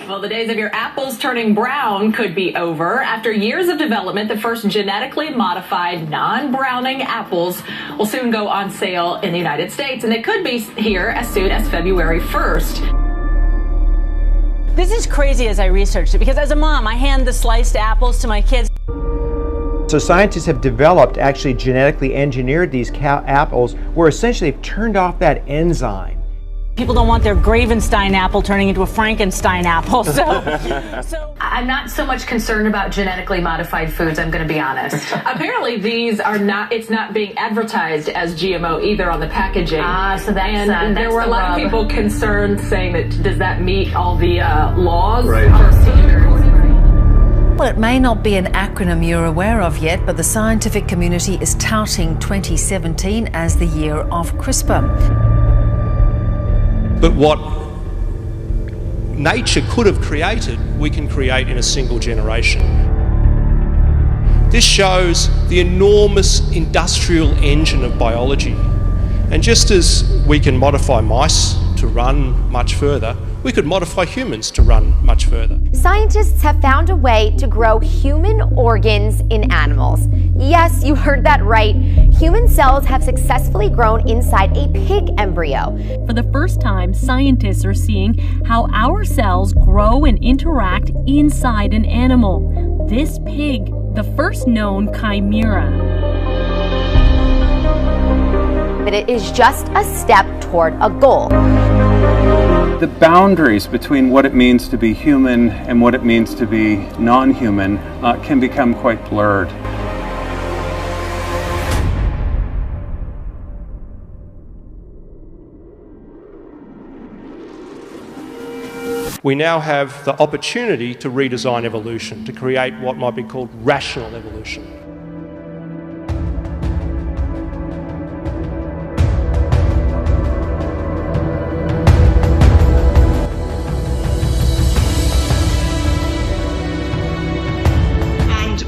Well, the days of your apples turning brown could be over. After years of development, the first genetically modified non-browning apples will soon go on sale in the United States, and they could be here as soon as February 1st. This is crazy as I researched it, because as a mom, I hand the sliced apples to my kids. So scientists have developed, actually genetically engineered these apples, where essentially they've turned off that enzyme. People don't want their Gravenstein apple turning into a Frankenstein apple, so I'm not so much concerned about genetically modified foods, I'm going to be honest. Apparently these are not, it's not being advertised as GMO either on the packaging. So that's, and there were a lot of people concerned saying that, does that meet all the laws? Right. Well, it may not be an acronym you're aware of yet, but the scientific community is touting 2017 as the year of CRISPR. But what nature could have created, we can create in a single generation. This shows the enormous industrial engine of biology. And just as we can modify mice to run much further, we could modify humans to run much further. Scientists have found a way to grow human organs in animals. Yes, you heard that right. Human cells have successfully grown inside a pig embryo. For the first time, scientists are seeing how our cells grow and interact inside an animal. This pig, the first known chimera. But it is just a step toward a goal. The boundaries between what it means to be human and what it means to be non-human can become quite blurred. We now have the opportunity to redesign evolution, to create what might be called rational evolution.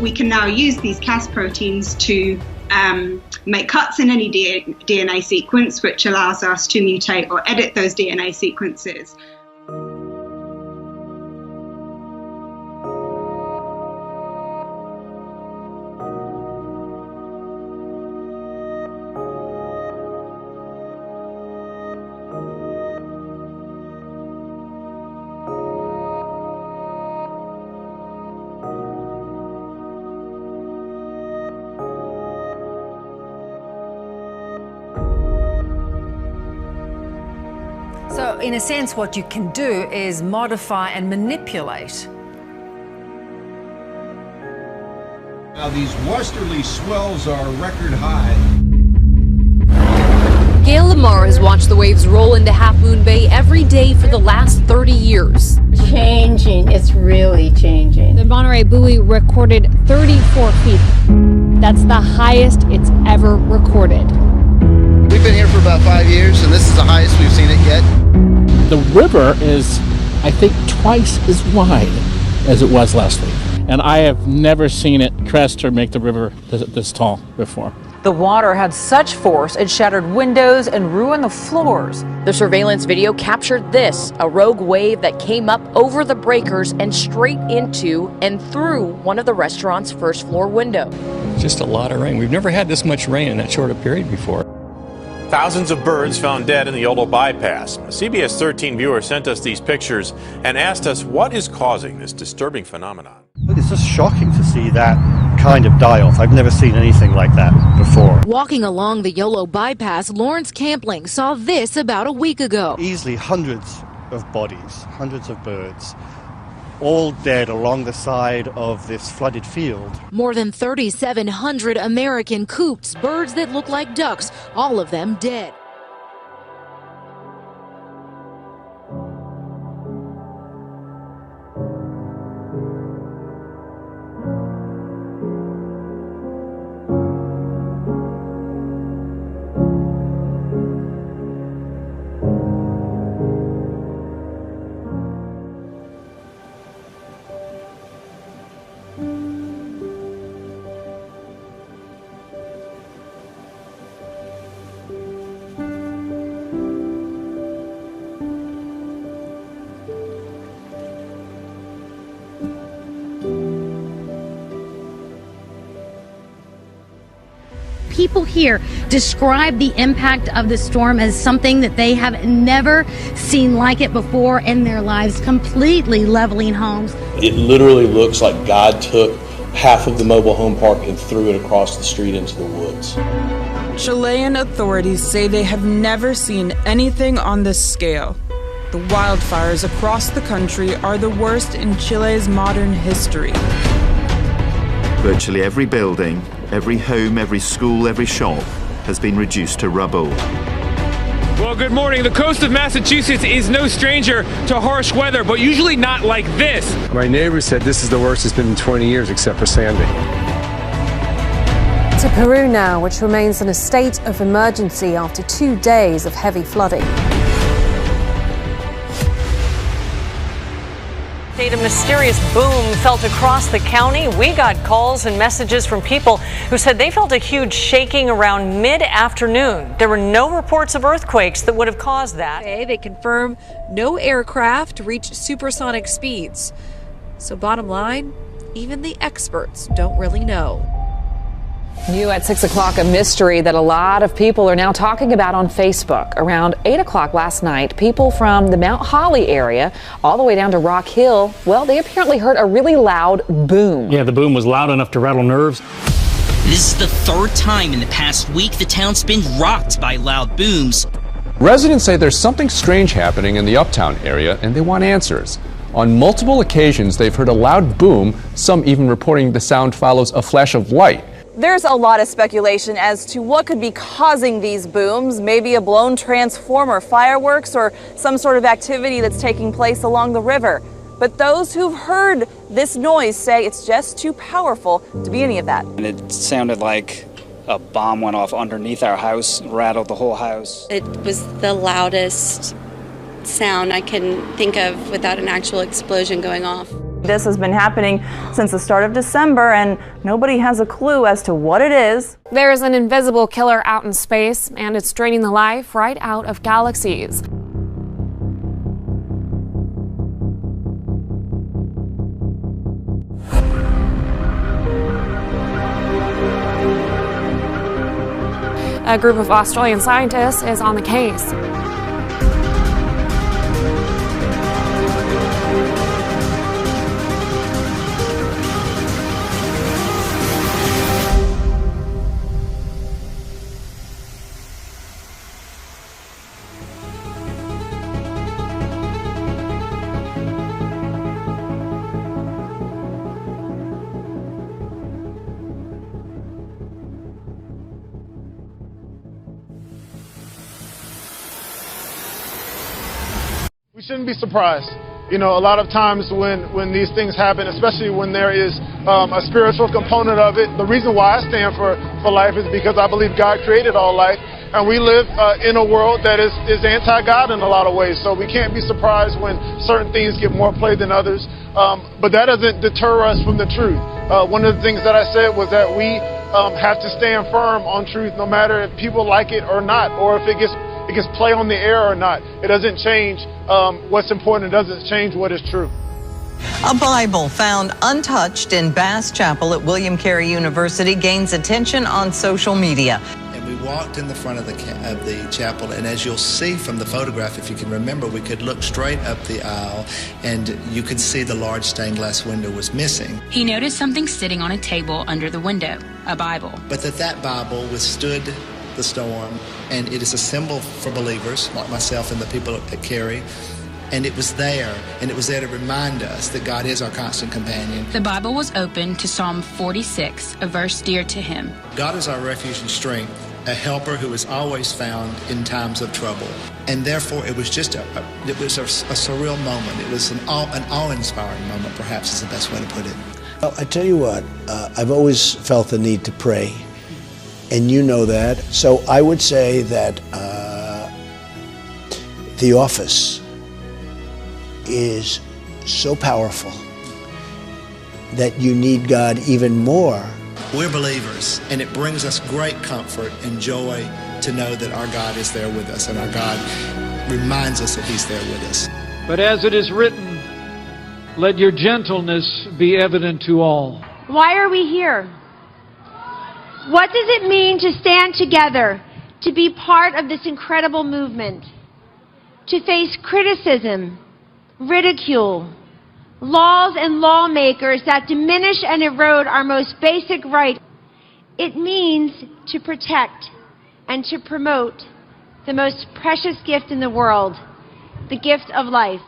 We can now use these Cas proteins to make cuts in any DNA sequence, which allows us to mutate or edit those DNA sequences. So, in a sense, what you can do is modify and manipulate. Now, these westerly swells are record high. Gail Lamar has watched the waves roll into Half Moon Bay every day for the last 30 years. Changing, it's really changing. The Monterey buoy recorded 34 feet. That's the highest it's ever recorded. We've been here for about 5 years, and this is the highest we've seen it yet. The river is, I think, twice as wide as it was last week. And I have never seen it crest or make the river this tall before. The water had such force, it shattered windows and ruined the floors. The surveillance video captured this, a rogue wave that came up over the breakers and straight into and through one of the restaurant's first floor window. Just a lot of rain. We've never had this much rain in that short a period before. Thousands of birds found dead in the Yolo bypass. A CBS 13 viewer sent us these pictures and asked us what is causing this disturbing phenomenon. Look, it's just shocking to see that kind of die-off. I've never seen anything like that before. Walking along the Yolo bypass, Lawrence Campling saw this about a week ago. Easily hundreds of bodies, hundreds of birds, all dead along the side of this flooded field. More than 3,700 American coots, birds that look like ducks, all of them dead. people here describe the impact of the storm as something that they have never seen like it before in their lives, completely leveling homes. It literally looks like God took half of the mobile home park and threw it across the street into the woods. Chilean authorities say they have never seen anything on this scale. The wildfires across the country are the worst in Chile's modern history. Virtually every building, every home, every school, every shop has been reduced to rubble. Well, good morning. The coast of Massachusetts is no stranger to harsh weather, but usually not like this. My neighbor said this is the worst it's been in 20 years, except for Sandy. To Peru now, which remains in a state of emergency after 2 days of heavy flooding. A mysterious boom felt across the county. We got calls and messages from people who said they felt a huge shaking around mid-afternoon. There were no reports of earthquakes that would have caused that. They confirm no aircraft reached supersonic speeds. So bottom line, even the experts don't really know. New at 6 o'clock, a mystery that a lot of people are now talking about on Facebook. Around 8 o'clock last night, people from the Mount Holly area all the way down to Rock Hill, well, they apparently heard a really loud boom. Yeah, the boom was loud enough to rattle nerves. This is the third time in the past week the town's been rocked by loud booms. Residents say there's something strange happening in the Uptown area and they want answers. On multiple occasions, they've heard a loud boom, some even reporting the sound follows a flash of light. There's a lot of speculation as to what could be causing these booms, maybe a blown transformer, fireworks, or some sort of activity that's taking place along the river. But those who've heard this noise say it's just too powerful to be any of that. And it sounded like a bomb went off underneath our house, rattled the whole house. It was the loudest sound I can think of without an actual explosion going off. This has been happening since the start of December, and nobody has a clue as to what it is. There is an invisible killer out in space, and it's draining the life right out of Galaxies. A group of Australian scientists is on the case. We shouldn't be surprised. You know, a lot of times when these things happen, especially when there is a spiritual component of it, the reason why I stand for life is because I believe God created all life, and we live in a world that is anti-God in a lot of ways. So we can't be surprised when certain things get more play than others. But that doesn't deter us from the truth. One of the things that I said was that we have to stand firm on truth, no matter if people like it or not, or if it gets play on the air or not. It doesn't change what's important. It doesn't change what is true. A Bible found untouched in Bass Chapel at William Carey University gains attention on social media. And we walked in the front of the chapel, and as you'll see from the photograph, if you can remember, we could look straight up the aisle, and you could see the large stained glass window was missing. He noticed something sitting on a table under the window, a Bible. But that Bible withstood the storm, and it is a symbol for believers like myself and the people at Carey. And it was there to remind us that God is our constant companion. The Bible was open to Psalm 46, a verse dear to him. God is our refuge and strength, a helper who is always found in times of trouble. And therefore, it was just a surreal moment. It was an awe-inspiring moment, perhaps is the best way to put it. Well, I tell you what, I've always felt the need to pray, and you know that. So I would say that the office is so powerful that you need God even more. We're believers, and it brings us great comfort and joy to know that our God is there with us, and our God reminds us that He's there with us. But as it is written, let your gentleness be evident to all. Why are we here? What does it mean to stand together, to be part of this incredible movement, to face criticism, ridicule, laws and lawmakers that diminish and erode our most basic right? It means to protect and to promote the most precious gift in the world, the gift of life.